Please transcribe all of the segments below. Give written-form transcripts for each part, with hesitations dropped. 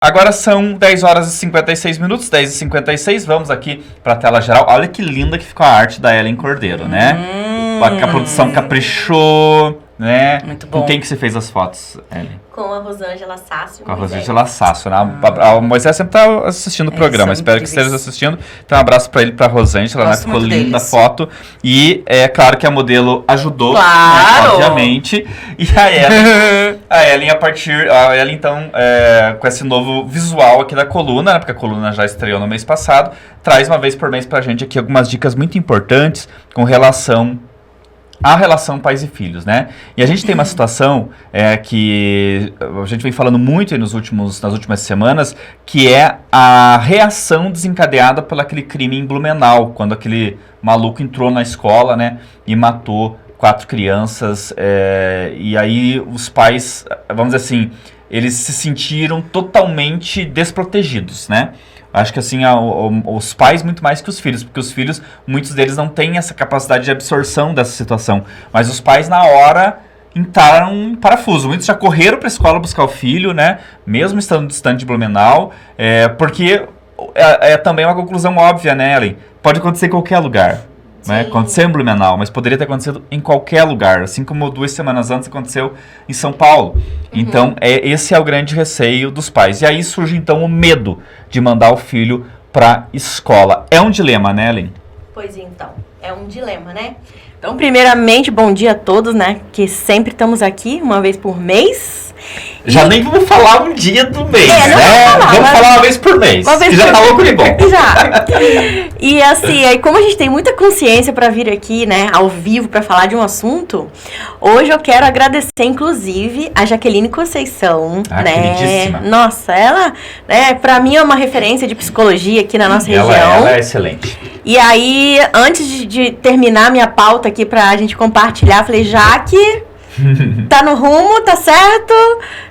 Agora são 10 horas e 56 minutos, 10h56, vamos aqui para a tela geral. Olha que linda que ficou a arte da Ellen Cordeiro, né? A produção caprichou, né? Muito bom. Com quem que você fez as fotos, Ellen? Com a Rosângela Sácio. Com a Rosângela Sácio, né? O Moisés sempre tá assistindo o programa, espero que esteja assistindo. Então um abraço pra ele, pra Rosângela, né? Ficou linda a foto. E é claro que a modelo ajudou, claro, né? Obviamente. E a Ellen então, com esse novo visual aqui da coluna, né? Porque a coluna já estreou no mês passado, traz uma vez por mês pra gente aqui algumas dicas muito importantes com relação a relação pais e filhos, né? E a gente tem uma situação que a gente vem falando muito aí nas últimas semanas, que é a reação desencadeada por aquele crime em Blumenau, quando aquele maluco entrou na escola, né, e matou 4 crianças, e aí os pais, vamos dizer assim, eles se sentiram totalmente desprotegidos, né? Acho que assim, os pais muito mais que os filhos, porque os filhos, muitos deles não têm essa capacidade de absorção dessa situação, mas os pais na hora entraram em parafuso, muitos já correram para a escola buscar o filho, né, mesmo estando distante de Blumenau, porque é também uma conclusão óbvia, né, Ellen? Pode acontecer em qualquer lugar. Né? Aconteceu em Blumenau, mas poderia ter acontecido em qualquer lugar, assim como 2 semanas antes aconteceu em São Paulo. Então, esse é o grande receio dos pais. E aí surge, então, o medo de mandar o filho para escola. É um dilema, né, Ellen? Pois então, é um dilema, né? Então, primeiramente, bom dia a todos, né? Que sempre estamos aqui, uma vez por mês. Já nem vamos falar um dia do mês, né? Vamos falar uma vez por mês. Que já tá louco de bom. Já. E assim, aí como a gente tem muita consciência para vir aqui, né, ao vivo para falar de um assunto, hoje eu quero agradecer, inclusive, a Jaqueline Conceição, né? Queridíssima. Nossa, ela, né, para mim é uma referência de psicologia aqui na nossa região. Ela é excelente. E aí, antes de terminar minha pauta aqui pra gente compartilhar, falei, Jaque, tá no rumo, tá certo?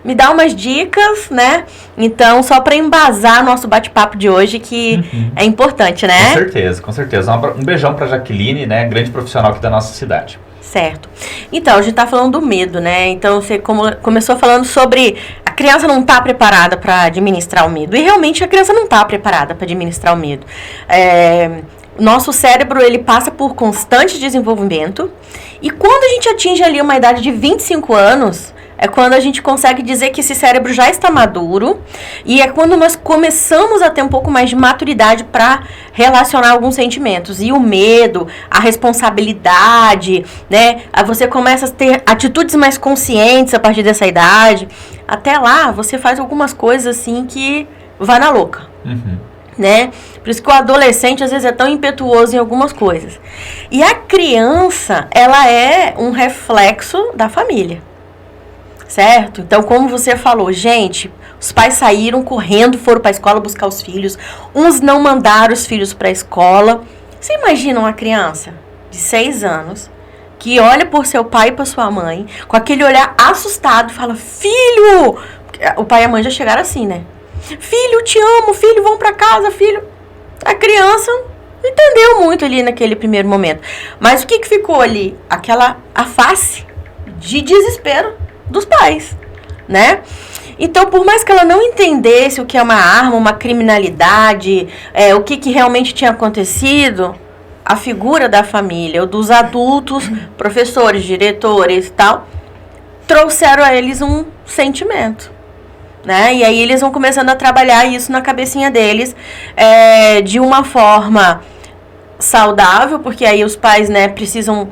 Me dá umas dicas, né? Então, só para embasar nosso bate-papo de hoje, que é importante, né? Com certeza. Um beijão pra Jaqueline, né? Grande profissional aqui da nossa cidade. Certo. Então, a gente tá falando do medo, né? Então, você começou falando sobre a criança não tá preparada para administrar o medo. E realmente a criança não tá preparada para administrar o medo. Nosso cérebro, ele passa por constante desenvolvimento, e quando a gente atinge ali uma idade de 25 anos, é quando a gente consegue dizer que esse cérebro já está maduro, e é quando nós começamos a ter um pouco mais de maturidade para relacionar alguns sentimentos. E o medo, a responsabilidade, né? Você começa a ter atitudes mais conscientes a partir dessa idade. Até lá, você faz algumas coisas assim que vai na louca. Né? Por isso que o adolescente às vezes é tão impetuoso em algumas coisas. E a criança, ela é um reflexo da família, certo? Então, como você falou, gente, os pais saíram correndo, foram para a escola buscar os filhos, uns não mandaram os filhos para a escola. Você imagina uma criança de 6 anos que olha por seu pai e por sua mãe, com aquele olhar assustado, fala, filho! O pai e a mãe já chegaram assim, né? Filho, te amo, filho, vão pra casa, filho. A criança não entendeu muito ali naquele primeiro momento. Mas o que ficou ali? A face de desespero dos pais, né? Então, por mais que ela não entendesse o que é uma arma, uma criminalidade, o que realmente tinha acontecido, a figura da família, ou dos adultos, professores, diretores e tal, trouxeram a eles um sentimento. Né? E aí eles vão começando a trabalhar isso na cabecinha deles de uma forma saudável, porque aí os pais, né, precisam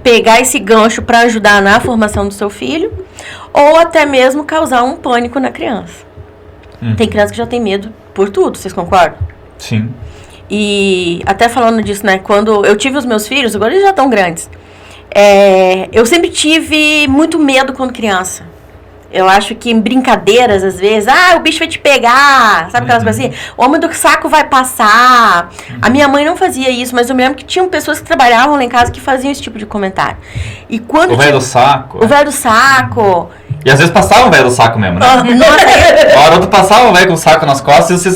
pegar esse gancho para ajudar na formação do seu filho, ou até mesmo causar um pânico na criança. Tem criança que já tem medo por tudo, vocês concordam? Sim. E até falando disso, né, quando eu tive os meus filhos, agora eles já estão grandes, eu sempre tive muito medo quando criança. Eu acho que em brincadeiras, às vezes, o bicho vai te pegar, sabe aquelas coisas assim? O homem do saco vai passar. A minha mãe não fazia isso, mas eu me lembro que tinham pessoas que trabalhavam lá em casa que faziam esse tipo de comentário. E quando o velho do saco. O velho do saco. E às vezes passava o velho do saco mesmo, né? Nossa, A hora tu passava o velho com o saco nas costas e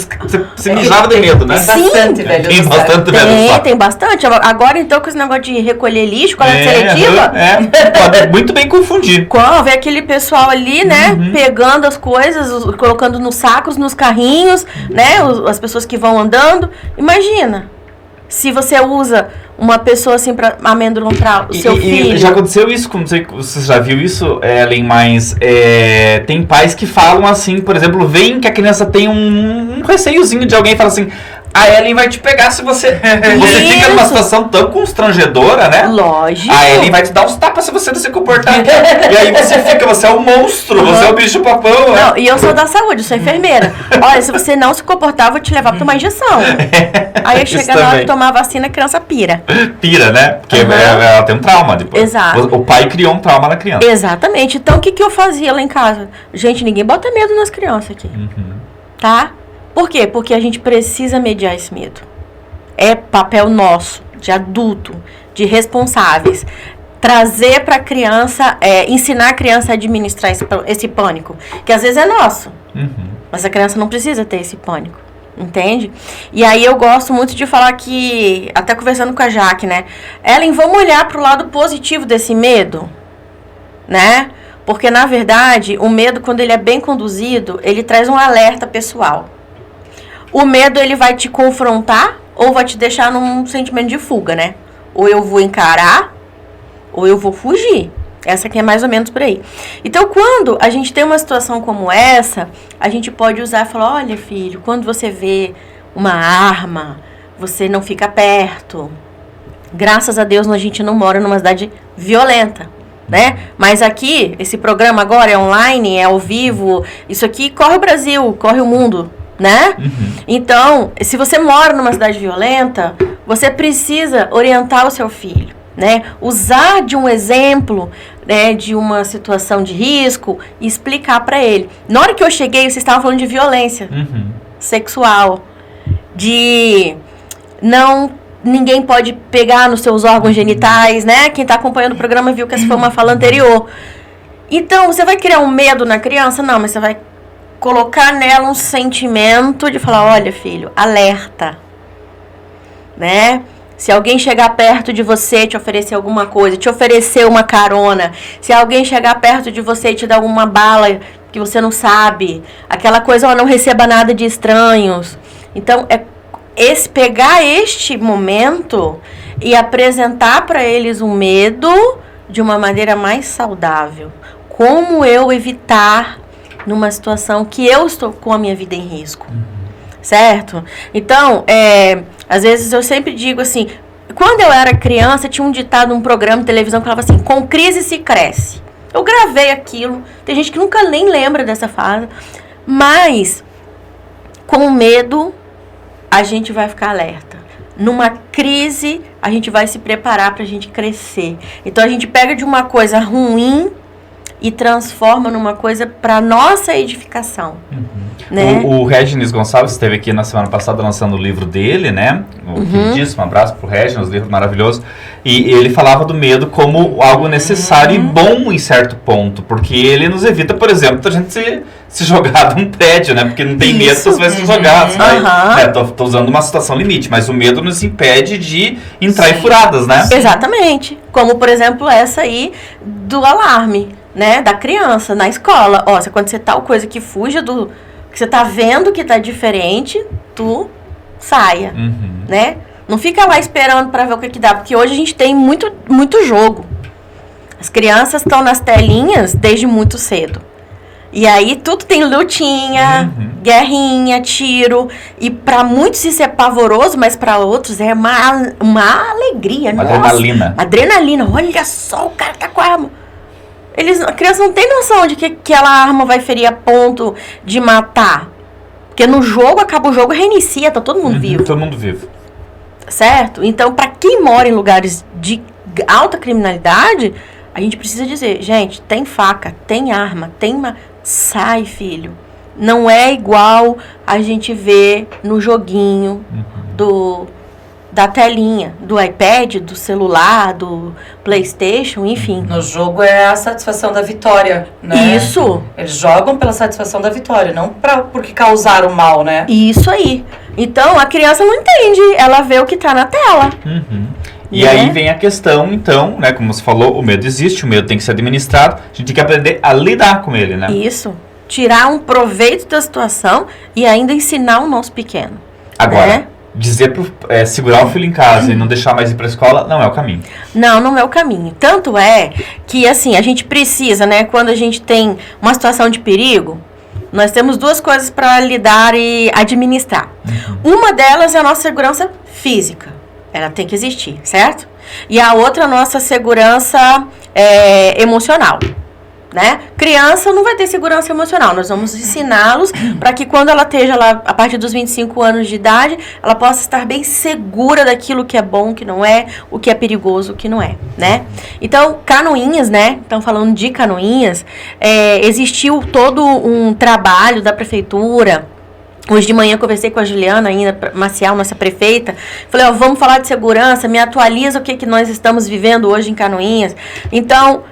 você mijava de medo, né? Tem bastante velho Tem do saco. bastante velho do saco. tem bastante. Agora, então, com esse negócio de recolher lixo, coleta seletiva, Pode muito bem confundir. quando vê aquele pessoal ali, né, pegando as coisas, colocando nos sacos, nos carrinhos, né, as pessoas que vão andando. Imagina, se você usa uma pessoa assim pra amedrontar o seu filho. E já aconteceu isso, não sei se você já viu isso, Ellen, mas tem pais que falam assim, por exemplo, veem que a criança tem um receiozinho de alguém e fala assim, a Ellen vai te pegar se você... Você fica numa situação tão constrangedora, né? Lógico. A Ellen vai te dar uns tapas se você não se comportar. E aí você é um monstro, você é o bicho papão. Né? Não, e eu sou da saúde, eu sou enfermeira. Olha, se você não se comportar, eu vou te levar pra tomar injeção. Aí Isso chega na hora também. de tomar a vacina, a criança pira. Pira, né? Porque Uhum. ela tem um trauma depois. Exato. O pai criou um trauma na criança. Exatamente. Então, o que eu fazia lá em casa? Gente, ninguém bota medo nas crianças aqui. Tá? Por quê? Porque a gente precisa mediar esse medo. É papel nosso, de adulto, de responsáveis. Trazer para a criança, ensinar a criança a administrar esse pânico. Que às vezes é nosso. Mas a criança não precisa ter esse pânico. Entende? E aí eu gosto muito de falar que, até conversando com a Jaque, né? Ellen, vamos olhar pro lado positivo desse medo, né? Porque, na verdade, o medo, quando ele é bem conduzido, ele traz um alerta pessoal. O medo, ele vai te confrontar ou vai te deixar num sentimento de fuga, né? Ou eu vou encarar, ou eu vou fugir. Essa aqui é mais ou menos por aí. Então, quando a gente tem uma situação como essa, a gente pode usar e falar, olha, filho, quando você vê uma arma, você não fica perto. Graças a Deus, a gente não mora numa cidade violenta, né? Mas aqui, esse programa agora é online, é ao vivo, isso aqui corre o Brasil, corre o mundo, né? Então, se você mora numa cidade violenta, você precisa orientar o seu filho, né? Usar de um exemplo, né, de uma situação de risco e explicar para ele. Na hora que eu cheguei, vocês estavam falando de violência sexual, de ninguém pode pegar nos seus órgãos genitais, né? Quem tá acompanhando o programa viu que essa foi uma fala anterior. Então, você vai criar um medo na criança? Não, mas você vai colocar nela um sentimento de falar, olha, filho, alerta, né? Se alguém chegar perto de você, te oferecer alguma coisa, te oferecer uma carona, se alguém chegar perto de você e te dar alguma bala que você não sabe, aquela coisa, ó, não receba nada de estranhos. Então, pegar este momento e apresentar para eles um medo de uma maneira mais saudável. Como eu evitar numa situação que eu estou com a minha vida em risco. Certo? Então, às vezes eu sempre digo assim, quando eu era criança, tinha um ditado num programa de televisão que falava assim, com crise se cresce. Eu gravei aquilo, tem gente que nunca nem lembra dessa fase, mas com medo a gente vai ficar alerta. Numa crise, a gente vai se preparar pra gente crescer. Então a gente pega de uma coisa ruim e transforma numa coisa para nossa edificação. Né? O Regis Gonçalves esteve aqui na semana passada lançando o livro dele, né? O queridíssimo, um abraço pro Regis, um livro maravilhoso. E ele falava do medo como algo necessário e bom em certo ponto, porque ele nos evita, por exemplo, da gente se jogar de um prédio, né? Porque não tem medo, você vai se jogar. Você vai, tô usando uma situação limite, mas o medo nos impede de entrar em furadas, né? Exatamente. Como, por exemplo, essa aí do alarme, né? Da criança na escola. Ó, se acontecer tal coisa que fuja do... que você tá vendo que tá diferente, tu saia, né? Não fica lá esperando para ver o que dá, porque hoje a gente tem muito, muito jogo. As crianças estão nas telinhas desde muito cedo. E aí tudo tem lutinha, guerrinha, tiro. E para muitos isso é pavoroso, mas para outros é uma alegria. Uma Nossa, adrenalina. Adrenalina. Olha só, o cara tá com a arma. A criança não tem noção de que aquela arma vai ferir a ponto de matar. Porque no jogo, acaba o jogo, reinicia, tá todo mundo vivo. Todo mundo vivo. Certo? Então, para quem mora em lugares de alta criminalidade, a gente precisa dizer, gente, tem faca, tem arma, sai, filho. Não é igual a gente vê no joguinho da telinha, do iPad, do celular, do PlayStation, enfim. No jogo é a satisfação da vitória, né? Isso. Eles jogam pela satisfação da vitória, não porque causaram mal, né? Isso aí. Então, a criança não entende, ela vê o que tá na tela. E Né? aí vem a questão, então, né, como você falou, o medo existe, o medo tem que ser administrado, a gente tem que aprender a lidar com ele, né? Isso. Tirar um proveito da situação e ainda ensinar o nosso pequeno. Agora, né? dizer segurar o filho em casa e não deixar mais ir pra escola, não é o caminho. Não é o caminho. Tanto é que, assim, a gente precisa, né, quando a gente tem uma situação de perigo, nós temos duas coisas para lidar e administrar. Uma delas é a nossa segurança física. Ela tem que existir, certo? E a outra é a nossa segurança emocional. Né? Criança não vai ter segurança emocional. Nós vamos ensiná-los para que quando ela esteja lá, a partir dos 25 anos de idade, ela possa estar bem segura daquilo que é bom, que não é, o que é perigoso, o que não é, né? Então, Canoinhas, né? Então, falando de Canoinhas, existiu todo um trabalho da prefeitura. Hoje de manhã eu conversei com a Juliana ainda, Maciel, nossa prefeita. Falei, vamos falar de segurança, me atualiza o que nós estamos vivendo hoje em Canoinhas. Então,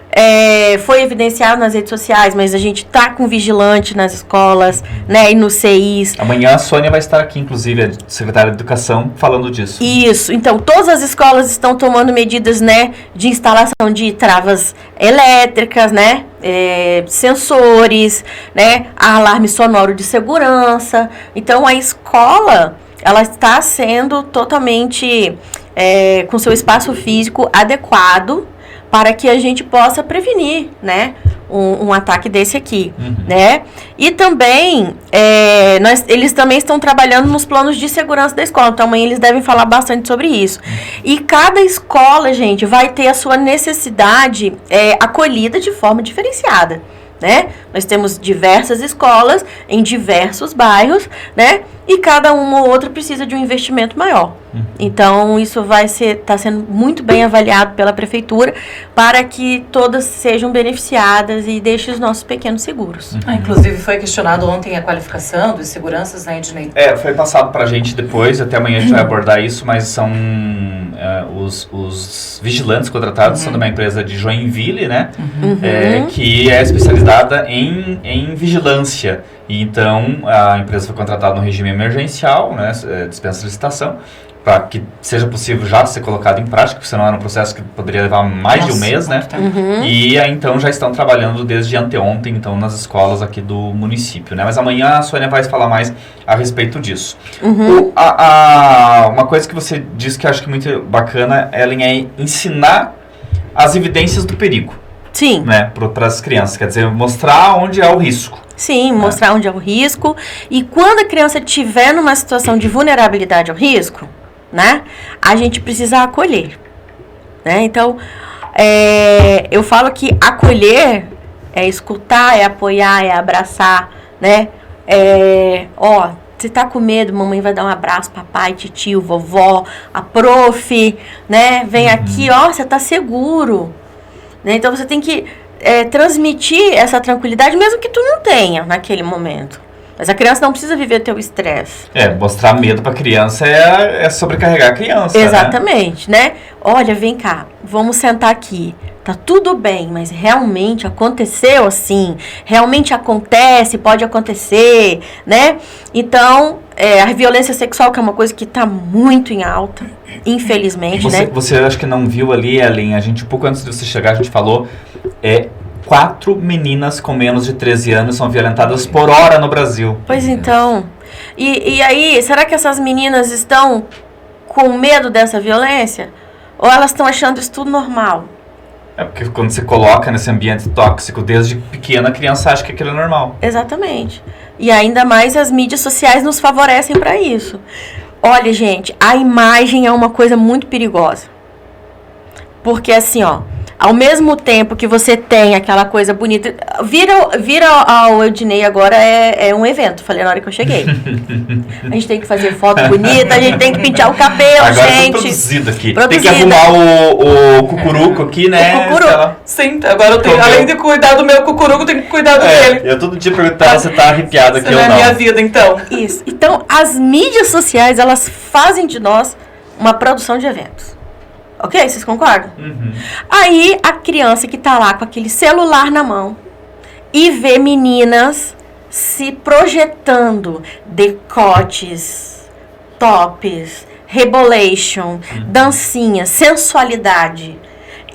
foi evidenciado nas redes sociais, mas a gente tá com vigilante nas escolas, né, e nos CIs. Amanhã a Sônia vai estar aqui, inclusive, a secretária de Educação, falando disso. Isso, então todas as escolas estão tomando medidas, né, de instalação de travas elétricas, né, sensores, né, alarme sonoro de segurança. Então a escola, ela está sendo totalmente com seu espaço físico adequado para que a gente possa prevenir, né, um ataque desse aqui, né? E também, eles também estão trabalhando nos planos de segurança da escola, então amanhã eles devem falar bastante sobre isso. E cada escola, gente, vai ter a sua necessidade acolhida de forma diferenciada, né? Nós temos diversas escolas em diversos bairros, né? E cada uma ou outra precisa de um investimento maior. Então, isso está sendo muito bem avaliado pela prefeitura para que todas sejam beneficiadas e deixem os nossos pequenos seguros. Inclusive, foi questionado ontem a qualificação dos seguranças, né, Ednei? Foi passado pra gente depois, até amanhã a gente vai abordar isso, mas são os vigilantes contratados, são de uma empresa de Joinville, né? Que é especializada em vigilância. E então, a empresa foi contratada no regime emergencial, né? Dispensa de licitação, para que seja possível já ser colocado em prática, porque senão era um processo que poderia levar mais de um mês, né? E aí, então, já estão trabalhando desde anteontem, então, nas escolas aqui do município, né? Mas amanhã a Sônia vai falar mais a respeito disso. Uma coisa que você disse que eu acho que é muito bacana, Ellen, é ensinar as evidências do perigo. Sim. Né? Para as crianças, quer dizer, mostrar onde há o risco. Sim, mostrar onde é o risco. E quando a criança estiver numa situação de vulnerabilidade ao risco, né, a gente precisa acolher. Né? Então, eu falo que acolher é escutar, é apoiar, é abraçar, né? Você tá com medo, mamãe vai dar um abraço, papai, tio, vovó, a prof, né? Vem aqui, você tá seguro. Né? Então, você tem que transmitir essa tranquilidade, mesmo que tu não tenha naquele momento. Mas a criança não precisa viver teu estresse. Mostrar medo pra criança é sobrecarregar a criança. Exatamente, né? Olha, vem cá, vamos sentar aqui. Tá tudo bem, mas realmente aconteceu assim. Realmente acontece, pode acontecer, né? Então, a violência sexual, que é uma coisa que tá muito em alta, infelizmente, né? Você acho que não viu ali, Ellen, a gente, um pouco antes de você chegar, a gente falou, 4 meninas com menos de 13 anos são violentadas por hora no Brasil. Pois então. E aí, será que essas meninas estão com medo dessa violência? Ou elas estão achando isso tudo normal? Porque quando você coloca nesse ambiente tóxico, desde pequena, a criança acha que aquilo é normal. Exatamente. E ainda mais as mídias sociais nos favorecem para isso. Olha, gente, a imagem é uma coisa muito perigosa. Porque assim, ao mesmo tempo que você tem aquela coisa bonita, vira ao Ednei agora é um evento, falei na hora que eu cheguei. A gente tem que fazer foto bonita, a gente tem que pintar o cabelo, agora gente. Agora produzido aqui. Produzida. Tem que arrumar o cucuruco aqui, né? O cucuruco. Sim, agora eu tenho, além de cuidar do meu cucuruco, tenho que cuidar do dele. Eu todo dia perguntava se tá arrepiado aqui ou não. Isso é minha vida, então. Isso. Então, as mídias sociais, elas fazem de nós uma produção de eventos. Ok? Vocês concordam? Uhum. Aí a criança que tá lá com aquele celular na mão e vê meninas se projetando decotes, tops, rebolation, dancinha, sensualidade.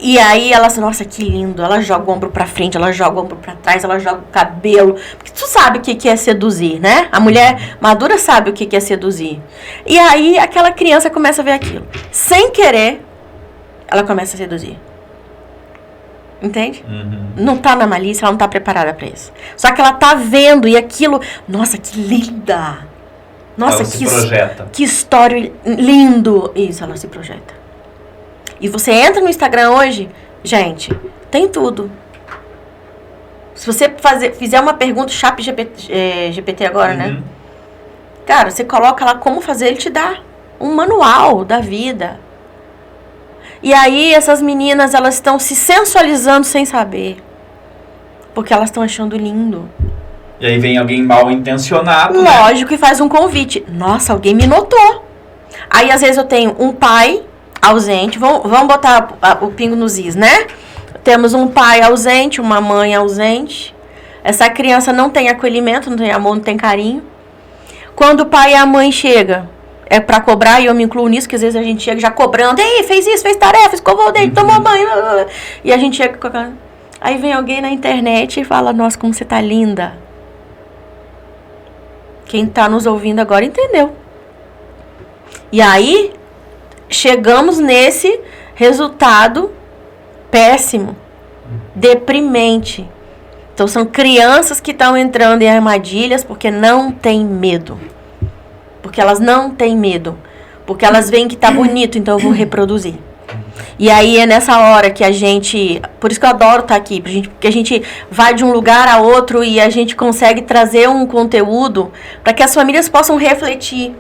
E aí elas, nossa, que lindo. Ela joga o ombro pra frente, ela joga o ombro pra trás, ela joga o cabelo. Porque tu sabe o que é seduzir, né? A mulher madura sabe o que é seduzir. E aí aquela criança começa a ver aquilo. Sem querer, ela começa a seduzir. Entende? Uhum. Não tá na malícia, ela não tá preparada pra isso. Só que ela tá vendo e aquilo, nossa, que linda. Nossa, Ela se projeta. que história lindo. Isso, ela se projeta. E você entra no Instagram hoje, gente, tem tudo. Se você fizer uma pergunta, Chat GPT agora, né? Cara, você coloca lá como fazer, ele te dá um manual da vida. E aí essas meninas, elas estão se sensualizando sem saber. Porque elas estão achando lindo. E aí vem alguém mal intencionado, né? Lógico, e faz um convite. Nossa, alguém me notou. Aí às vezes eu tenho um pai ausente, vamos botar o pingo nos is, né? Temos um pai ausente, uma mãe ausente. Essa criança não tem acolhimento, não tem amor, não tem carinho. Quando o pai e a mãe chegam, é pra cobrar, e eu me incluo nisso, que às vezes a gente chega já cobrando. Ei, fez isso, fez tarefa, escovou o dente, tomou banho. E a gente chega com... Aí vem alguém na internet e fala, nossa, como você tá linda. Quem tá nos ouvindo agora entendeu. E aí, chegamos nesse resultado péssimo, deprimente. Então, são crianças que estão entrando em armadilhas porque não têm medo. Porque elas não têm medo. Porque elas veem que tá bonito, então eu vou reproduzir. E aí é nessa hora que a gente... Por isso que eu adoro estar aqui, porque a gente vai de um lugar a outro e a gente consegue trazer um conteúdo para que as famílias possam refletir.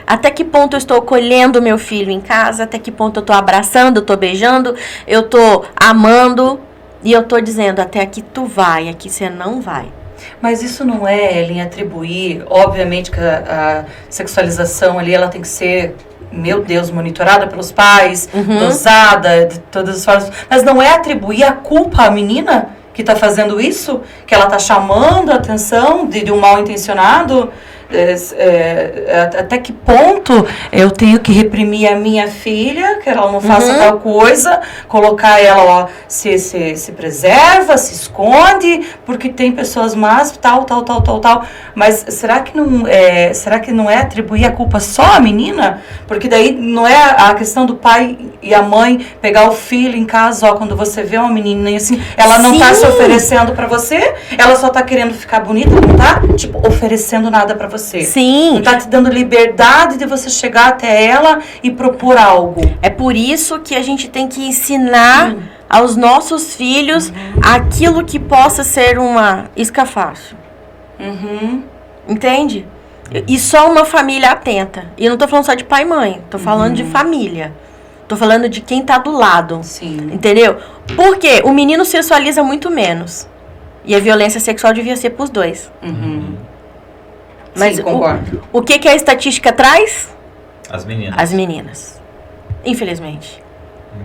Até que ponto eu estou acolhendo meu filho em casa, até que ponto eu estou abraçando, eu estou beijando, eu estou amando e eu estou dizendo, até aqui tu vai, aqui você não vai. Mas isso não é, Ellen, atribuir, obviamente que a sexualização ali, ela tem que ser, meu Deus, monitorada pelos pais, dosada, de todas as formas, mas não é atribuir a culpa à menina que está fazendo isso, que ela está chamando a atenção de um mal intencionado. Até que ponto eu tenho que reprimir a minha filha, que ela não faça tal coisa, colocar ela, ó, se preserva, se esconde, porque tem pessoas más, tal. Mas será que não é atribuir a culpa só à menina? Porque daí não é a questão do pai e a mãe pegar o filho em casa, ó, quando você vê uma menina e assim, ela não tá se oferecendo pra você, ela só tá querendo ficar bonita, não tá, tipo, oferecendo nada pra você. Sim. Não tá te dando liberdade de você chegar até ela e propor algo. É por isso que a gente tem que ensinar aos nossos filhos aquilo que possa ser uma isca fácil. Entende? E só uma família atenta. E eu não tô falando só de pai e mãe. Tô falando de família. Tô falando de quem tá do lado. Sim. Entendeu? Porque o menino sensualiza muito menos. E a violência sexual devia ser pros dois. Mas sim, concordo. o que a estatística traz? As meninas. As meninas. Infelizmente.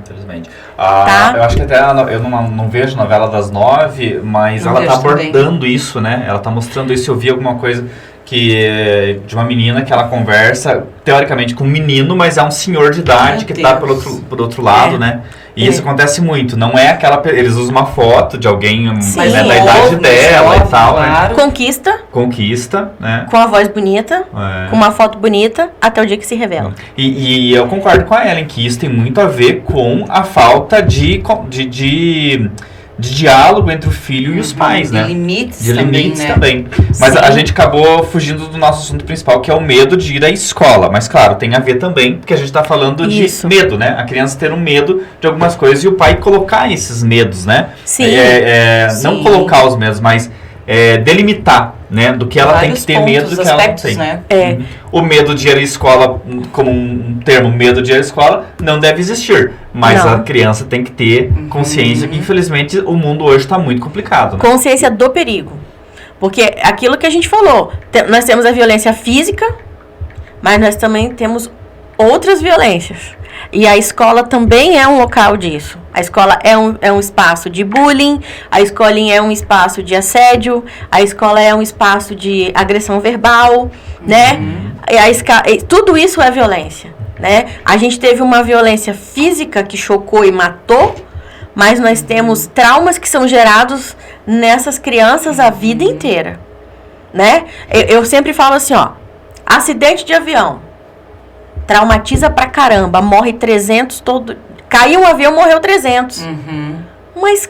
Infelizmente. Tá. Eu acho que até eu não vejo novela das 9, mas Não ela tá vejo também. abordando isso, né? Ela tá mostrando isso. Eu vi alguma coisa de uma menina que ela conversa, teoricamente, com um menino, mas é um senhor de idade Meu que tá Deus. por outro lado, né? E isso acontece muito. Não é aquela... Eles usam uma foto de alguém, Sim, né, da idade óbvio, dela óbvio, e tal, claro. né? Conquista, né? com a voz bonita, É. com uma foto bonita, até o dia que se revela. E eu concordo com a Ellen que isso tem muito a ver com a falta de diálogo entre o filho e os pais, né? De limites De limites também, né? também. Mas Sim. a gente acabou fugindo do nosso assunto principal, que é o medo de ir à escola. Mas claro, tem a ver também, porque a gente está falando Isso. de medo, né? A criança ter um medo de algumas coisas e o pai colocar esses medos, né? Sim. Sim. Não colocar os medos, mas delimitar, né? Do que ela Vários tem que ter medo, do que ela não aspectos, tem. né? É. O medo de ir à escola, como um termo, medo de ir à escola, não deve existir. Mas Não. a criança tem que ter consciência que, infelizmente, o mundo hoje está muito complicado. Né? Consciência do perigo. Porque aquilo que a gente falou, nós temos a violência física, mas nós também temos outras violências. E a escola também é um local disso. A escola é um espaço de bullying, a escola é um espaço de assédio, a escola é um espaço de agressão verbal, né? E tudo isso é violência, né? A gente teve uma violência física que chocou e matou, mas nós temos traumas que são gerados nessas crianças a vida inteira, né? Eu sempre falo assim, ó, acidente de avião. Traumatiza pra caramba, morre 300 todo... Caiu um avião, morreu 300. Mas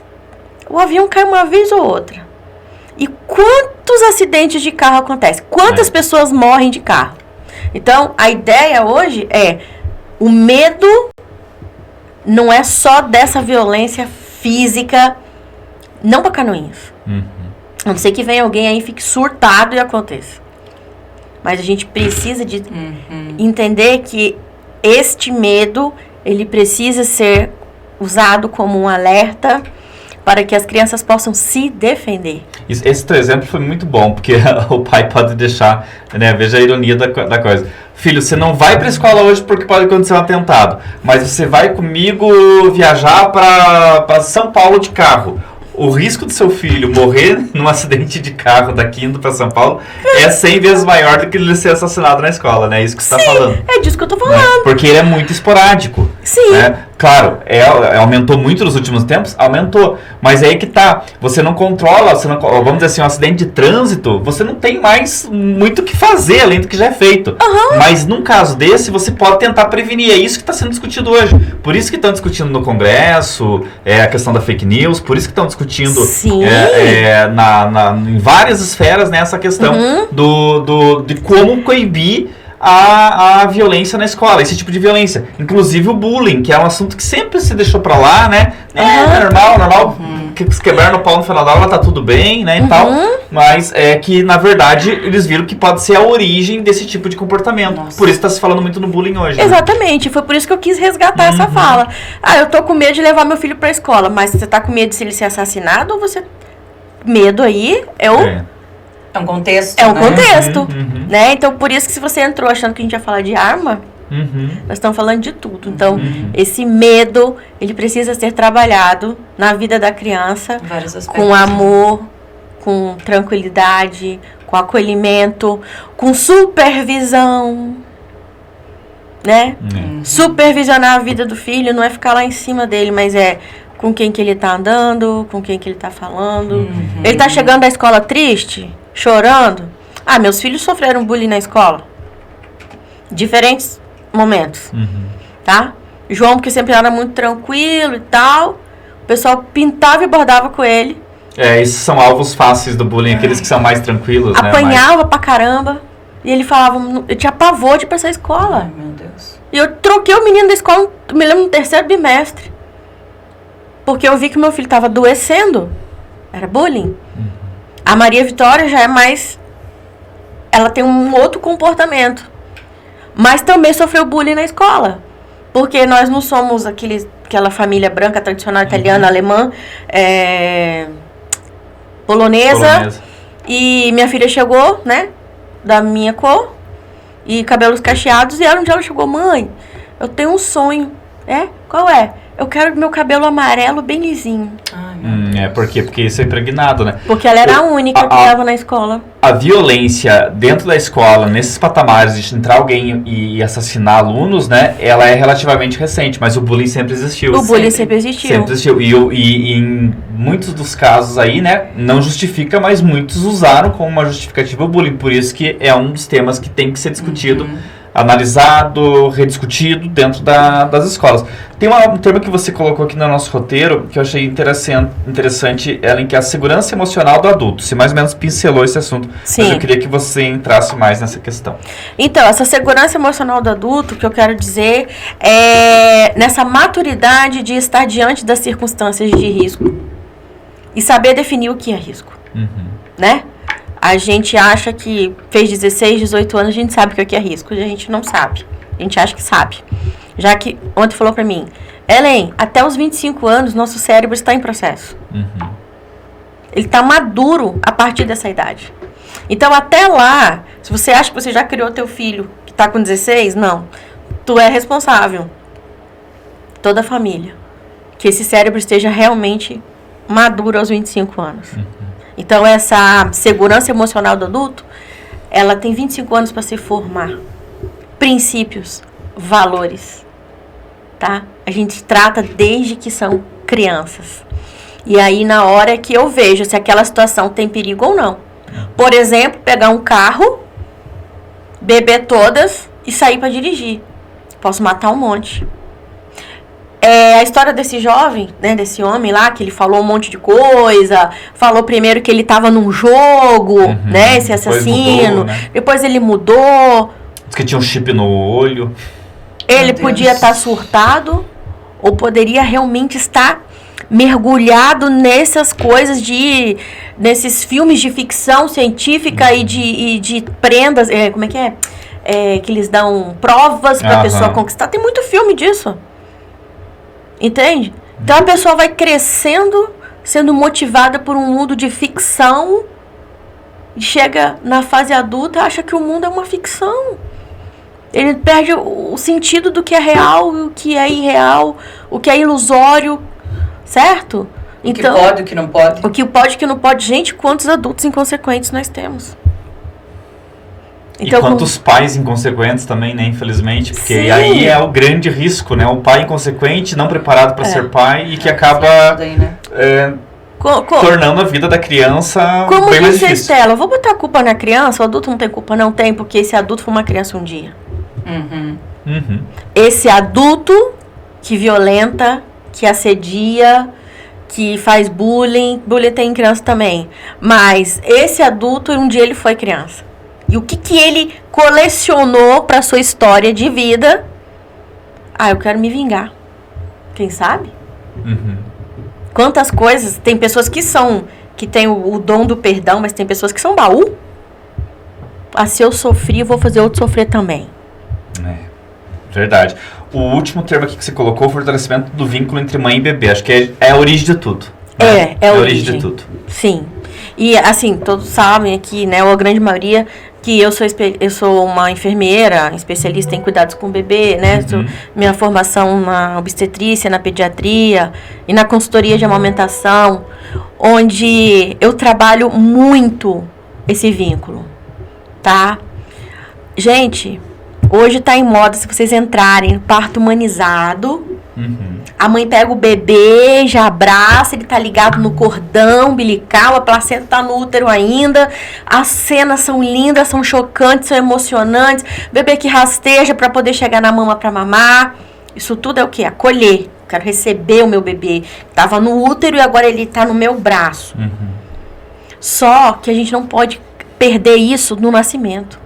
o avião cai uma vez ou outra. E quantos acidentes de carro acontecem? Quantas pessoas morrem de carro? Então, a ideia hoje é... O medo não é só dessa violência física, não pra Canoinhas. A não ser que venha alguém aí e fique surtado e aconteça. Mas a gente precisa de entender que este medo, ele precisa ser usado como um alerta para que as crianças possam se defender. Esse teu exemplo foi muito bom, porque o pai pode deixar, né, veja a ironia da coisa. Filho, você não vai para a escola hoje porque pode acontecer um atentado, mas você vai comigo viajar para São Paulo de carro. O risco do seu filho morrer num acidente de carro daqui indo para São Paulo é 100 vezes maior do que ele ser assassinado na escola, né? É isso que você está falando. É disso que eu tô falando. Né? Porque ele é muito esporádico. Sim. Né? Claro, aumentou muito nos últimos tempos? Aumentou. Mas é aí que tá. Você não controla, vamos dizer assim, um acidente de trânsito, você não tem mais muito o que fazer, além do que já é feito. Mas num caso desse, você pode tentar prevenir. É isso que está sendo discutido hoje. Por isso que estão discutindo no Congresso, a questão da fake news, por isso que estão discutindo em várias esferas, né, essa questão de como coibir a violência na escola, esse tipo de violência. Inclusive o bullying, que é um assunto que sempre se deixou pra lá, né? Normal. Se quebrar no pau no final da aula tá tudo bem, né, e tal. Mas é que, na verdade, eles viram que pode ser a origem desse tipo de comportamento. Nossa. Por isso tá se falando muito no bullying hoje. Exatamente, foi por isso que eu quis resgatar essa fala. Eu tô com medo de levar meu filho pra escola, mas você tá com medo de ele ser assassinado ou você... Medo aí é um contexto, é um né? contexto, né? Então, por isso que se você entrou achando que a gente ia falar de arma, nós estamos falando de tudo. Então, esse medo, ele precisa ser trabalhado na vida da criança, Vários aspectos. com amor, com tranquilidade, com acolhimento, com supervisão, né? Supervisionar a vida do filho não é ficar lá em cima dele, mas é com quem que ele tá andando, com quem que ele tá falando. Ele tá chegando da escola triste, chorando. Meus filhos sofreram bullying na escola. Diferentes momentos, tá? João, porque sempre era muito tranquilo e tal. O pessoal pintava e bordava com ele. Esses são alvos fáceis do bullying, aqueles que são mais tranquilos, né? Apanhava pra caramba. E ele falava, eu tinha pavor de ir pra essa escola. Ai, meu Deus. E eu troquei o menino da escola, me lembro, no 3º bimestre. Porque eu vi que meu filho estava adoecendo. Era bullying. A Maria Vitória já é mais... Ela tem um outro comportamento. Mas também sofreu bullying na escola. Porque nós não somos aquela família branca, tradicional, italiana, alemã, polonesa. E minha filha chegou, né? Da minha cor. E cabelos cacheados. E era onde ela chegou. Mãe, eu tenho um sonho. Qual é? Eu quero meu cabelo amarelo bem lisinho. Por quê? Porque isso é impregnado, né? Porque ela era a única que estava na escola. A violência dentro da escola, nesses patamares de entrar alguém e assassinar alunos, né? Ela é relativamente recente, mas o bullying sempre existiu. O bullying sempre existiu. Sempre existiu. E em muitos dos casos aí, né? Não justifica, mas muitos usaram como uma justificativa o bullying. Por isso que é um dos temas que tem que ser discutido, analisado, rediscutido dentro das escolas. Tem um termo que você colocou aqui no nosso roteiro que eu achei interessante, Ellen, que é a segurança emocional do adulto. Você mais ou menos pincelou esse assunto, Sim. Mas eu queria que você entrasse mais nessa questão. Então, essa segurança emocional do adulto, que eu quero dizer, é nessa maturidade de estar diante das circunstâncias de risco e saber definir o que é risco, né? A gente acha que fez 16, 18 anos, a gente sabe o que é risco. A gente não sabe. A gente acha que sabe. Já que ontem falou pra mim, Ellen, até os 25 anos, nosso cérebro está em processo. Ele está maduro a partir dessa idade. Então, até lá, se você acha que você já criou teu filho que está com 16, não. tu é responsável. Toda a família. Que esse cérebro esteja realmente maduro aos 25 anos. Então, essa segurança emocional do adulto, ela tem 25 anos para se formar. Princípios, valores, tá? A gente trata desde que são crianças. E aí, na hora que eu vejo se aquela situação tem perigo ou não. Por exemplo, pegar um carro, beber todas e sair para dirigir. Posso matar um monte. A história desse jovem, né, desse homem lá, que ele falou um monte de coisa, falou primeiro que ele estava num jogo, né, esse assassino, depois ele mudou. Diz que tinha um chip no olho. Ele podia estar surtado, ou poderia realmente estar mergulhado nessas coisas nesses filmes de ficção científica e de prendas, como é que é? Que eles dão provas para a pessoa conquistar. Tem muito filme disso. Entende? Então a pessoa vai crescendo, sendo motivada por um mundo de ficção, e chega na fase adulta e acha que o mundo é uma ficção. Ele perde o sentido do que é real, o que é irreal, o que é ilusório, certo? Então, o que pode, o que não pode. O que pode, o que não pode. Gente, quantos adultos inconsequentes nós temos? Então, e quantos pais inconsequentes também, né, infelizmente, porque aí é o grande risco, né, o pai inconsequente, não preparado para ser pai e que acaba tornando a vida da criança bem mais difícil. Como disse a Estela, vou botar a culpa na criança, o adulto não tem culpa, não tem, porque esse adulto foi uma criança um dia. Esse adulto que violenta, que assedia, que faz bullying tem criança também, mas esse adulto um dia ele foi criança. E o que ele colecionou para sua história de vida? Eu quero me vingar. Quem sabe? Quantas coisas... Tem pessoas que têm o dom do perdão, mas tem pessoas que são baú. Se eu sofri, eu vou fazer outro sofrer também. Verdade. O último termo aqui que você colocou, o fortalecimento do vínculo entre mãe e bebê. Acho que é a origem de tudo. Né? É a origem de tudo. Sim. E, assim, todos sabem aqui, né, ou a grande maioria, que eu sou uma enfermeira, especialista em cuidados com o bebê, né? Minha formação na obstetrícia, na pediatria e na consultoria de amamentação, onde eu trabalho muito esse vínculo, tá? Gente, hoje tá em moda, se vocês entrarem no parto humanizado, a mãe pega o bebê, já abraça, ele tá ligado no cordão umbilical, a placenta tá no útero ainda, as cenas são lindas, são chocantes, são emocionantes, bebê que rasteja para poder chegar na mama para mamar, isso tudo é o quê? Acolher, quero receber o meu bebê, tava no útero e agora ele tá no meu braço. Só que a gente não pode perder isso no nascimento.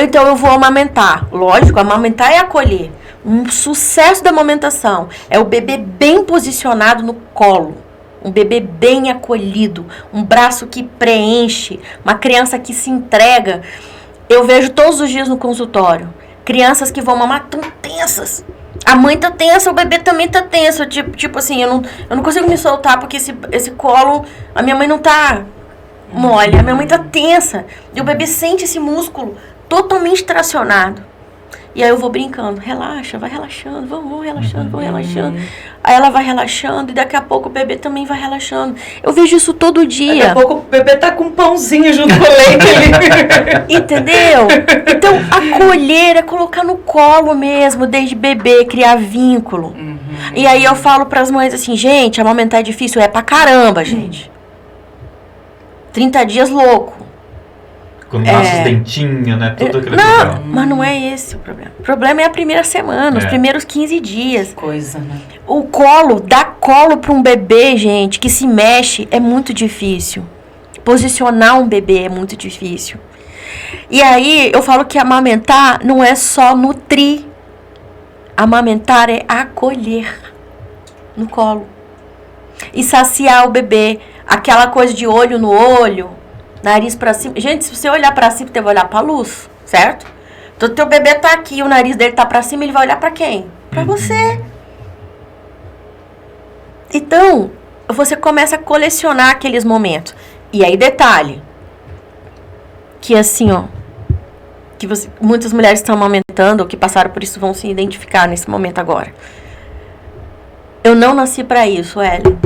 Então eu vou amamentar. Lógico, amamentar é acolher. Um sucesso da amamentação é o bebê bem posicionado no colo, um bebê bem acolhido, um braço que preenche, uma criança que se entrega. Eu vejo todos os dias no consultório crianças que vão mamar tão tensas. A mãe tá tensa, o bebê também tá tenso. Tipo assim, eu não consigo me soltar porque esse colo, a minha mãe não tá mole, a minha mãe tá tensa. E o bebê sente esse músculo totalmente tracionado. E aí eu vou brincando, relaxa, vai relaxando, vamos relaxando, vamos relaxando. Aí ela vai relaxando e daqui a pouco o bebê também vai relaxando. Eu vejo isso todo dia. Daqui a pouco o bebê tá com um pãozinho junto com o leite ali. Entendeu? Então, acolher é colocar no colo mesmo, desde bebê, criar vínculo. E aí eu falo pras mães assim, gente, amamentar é difícil, é pra caramba, gente. 30 dias louco. Quando nasce os dentinhos, né? Tudo aquilo. Não, mas não é esse o problema. O problema é a primeira semana, os primeiros 15 dias. Coisa, né? O colo, dar colo para um bebê, gente, que se mexe, é muito difícil. Posicionar um bebê é muito difícil. E aí, eu falo que amamentar não é só nutrir. Amamentar é acolher no colo. E saciar o bebê. Aquela coisa de olho no olho. Nariz pra cima. Gente, se você olhar pra cima, você vai olhar pra luz, certo? Então, teu bebê tá aqui, o nariz dele tá pra cima, ele vai olhar pra quem? Pra você. Então, você começa a colecionar aqueles momentos. E aí, detalhe. Que assim, ó. Que muitas mulheres estão amamentando escutando ou que passaram por isso vão se identificar nesse momento agora. Eu não nasci pra isso, Ellen.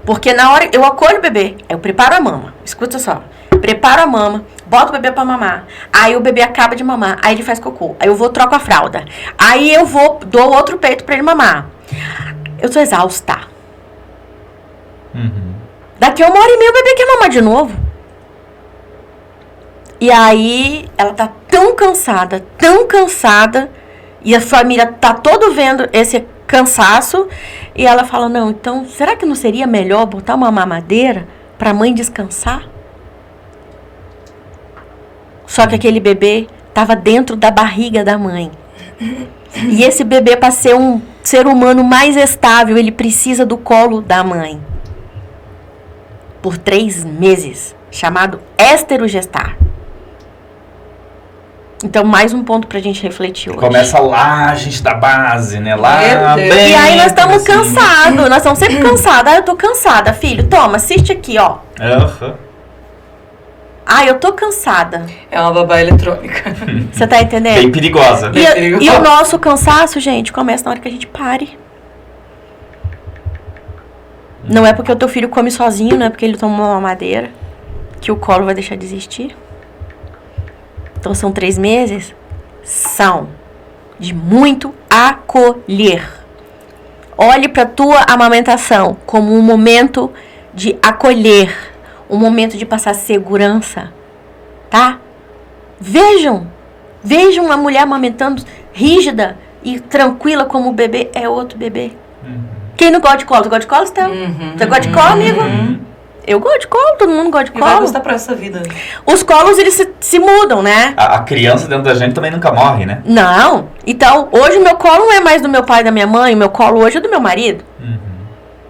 Porque na hora eu acolho o bebê, eu preparo a mama. Escuta só. Preparo a mama, boto o bebê pra mamar. Aí o bebê acaba de mamar, aí ele faz cocô. Aí eu vou, troco a fralda. Aí eu vou, dou outro peito pra ele mamar. Eu tô exausta. Daqui 1h30 o bebê quer mamar de novo. E aí ela tá tão cansada, e a família tá todo vendo esse cansaço, e ela fala, não, então, será que não seria melhor botar uma mamadeira pra mãe descansar? Só que aquele bebê tava dentro da barriga da mãe. E esse bebê, para ser um ser humano mais estável, ele precisa do colo da mãe. Por 3 meses, chamado esterogestar. Então, mais um ponto pra gente refletir hoje. Começa lá, a gente da base, né? Lá Meu Deus. bem... E aí nós estamos assim. cansados, nós estamos sempre cansados. Ah, eu tô cansada, filho, toma, assiste aqui, ó. Ah, eu tô cansada. É uma babá eletrônica. Você tá entendendo? Bem perigosa. Bem perigosa. E o nosso cansaço, gente, começa na hora que a gente pare. Não é porque o teu filho come sozinho, não é porque ele toma uma mamadeira, que o colo vai deixar de existir. Então são 3 meses? São de muito acolher. Olhe para tua amamentação como um momento de acolher, um momento de passar segurança, tá? Vejam a mulher amamentando rígida e tranquila como o bebê é outro bebê. Quem não gosta de colo? Tu gosta de colo, Stella? Você gosta de colo, amigo? Eu gosto de colo, todo mundo gosta de E vai colo. gostar pra essa vida. Os colos, eles se mudam, né? A criança dentro da gente também nunca morre, né? Não. Então, hoje o meu colo não é mais do meu pai e da minha mãe, o meu colo hoje é do meu marido.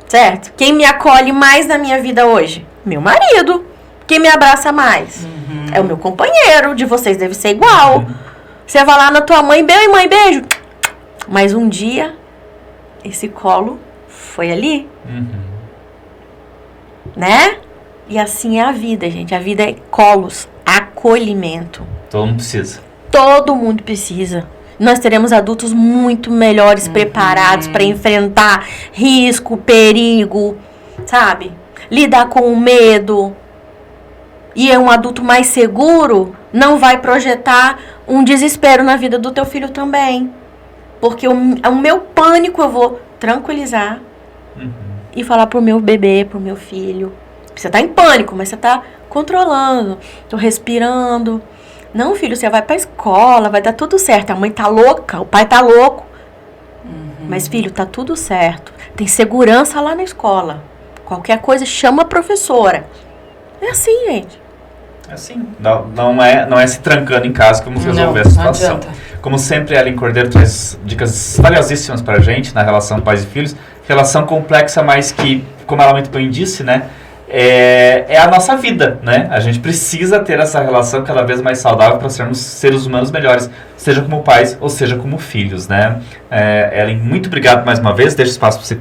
Certo? Quem me acolhe mais na minha vida hoje? Meu marido. Quem me abraça mais? É o meu companheiro. De vocês deve ser igual. Você vai lá na tua mãe, beijo, mãe, beijo. Mas um dia, esse colo foi ali. Né? E assim é a vida, gente. A vida é colos, acolhimento. Todo mundo precisa. Todo mundo precisa. Nós teremos adultos muito melhores preparados para enfrentar risco, perigo, sabe? Lidar com o medo. E um adulto mais seguro não vai projetar um desespero na vida do teu filho também. Porque o meu pânico eu vou tranquilizar e falar pro meu bebê, pro meu filho. Você tá em pânico, mas você tá controlando. Tô respirando. Não, filho, você vai pra escola, vai dar tudo certo. A mãe tá louca, o pai tá louco. Mas, filho, tá tudo certo. Tem segurança lá na escola. Qualquer coisa, chama a professora. É assim, gente. É assim. Não é se trancando em casa que vamos resolver a situação. Como sempre, Ellen Cordeiro traz dicas valiosíssimas pra gente na relação pais e filhos. Relação complexa, mas que, como ela muito bem disse, né? É a nossa vida, né? A gente precisa ter essa relação cada vez mais saudável para sermos seres humanos melhores, seja como pais ou seja como filhos, né? Ellen, muito obrigado mais uma vez. Deixa espaço para você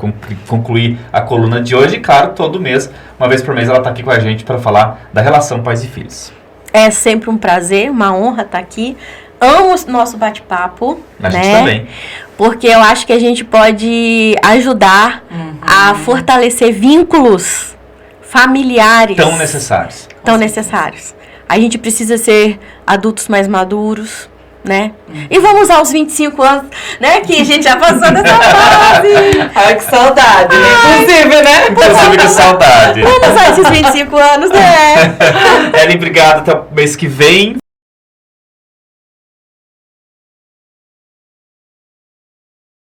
concluir a coluna de hoje. E, claro, todo mês, uma vez por mês, ela está aqui com a gente para falar da relação pais e filhos. É sempre um prazer, uma honra estar aqui. Amo o nosso bate-papo, A né? gente também. Porque eu acho que a gente pode ajudar a fortalecer vínculos familiares Tão necessários. tão necessários. A gente precisa ser adultos mais maduros, né? E vamos aos 25 anos, né? Que a gente já passou dessa fase. Ai, que saudade, né? Inclusive, né? Inclusive, que saudade. Vamos a esses 25 anos, né? Ellen, obrigado. Até o mês que vem.